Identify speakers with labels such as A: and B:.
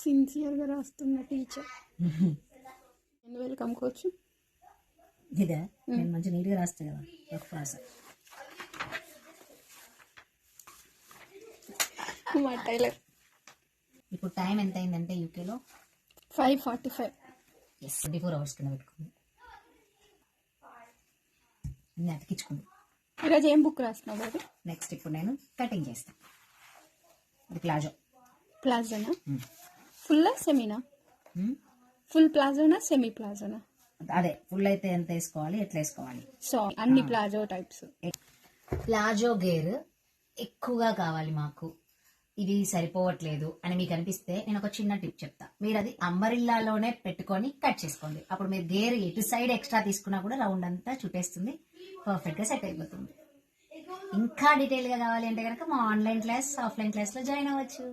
A: సిన్సియర్గా రాస్తున్న teacher. Welcome coach.
B: ఇదే నేను మంచి నీట్గా రాస్తా కదా ఒక ప్రాస.
A: మా టైలర్.
B: ఇప్పుడు టైం ఎంత అయిందంటే యూకేలో
A: 5:45.
B: 24 hours కింద పెట్టుకుంది. అన్ని అతికించుకుంది.
A: ఈరోజు ఏం బుక్ రాస్తున్నావు బాబు?
B: నెక్స్ట్ ఇప్పుడు నేను కటింగ్ చేస్తాను. ఇది ప్లాజో.
A: ప్లాజోనా? ఫుల్ సెమీనా? ఫుల్ ప్లాజోనా సెమీ ప్లాజోనా?
B: అదే ఫుల్ అయితే ఎంత వేసుకోవాలి, ఎట్లా వేసుకోవాలి?
A: సో అన్ని ప్లాజో టైప్స్.
B: ప్లాజో గేర్ ఎక్కువగా కావాలి మాకు, ఇది సరిపోవట్లేదు అని మీకు అనిపిస్తే నేను ఒక చిన్న టిప్ చెప్తా. మీరు అది అంబరిల్లాలోనే పెట్టుకొని కట్ చేసుకోండి. అప్పుడు మీరు గేర్ ఎటు సైడ్ ఎక్స్ట్రా తీసుకున్నా కూడా రౌండ్ అంతా చుట్టేస్తుంది, పర్ఫెక్ట్ గా సెట్ అయిపోతుంది. ఇంకా డీటెయిల్ గా కావాలి అంటే కనుక మా ఆన్లైన్ క్లాస్, ఆఫ్లైన్ క్లాస్ లో జాయిన్ అవ్వచ్చు.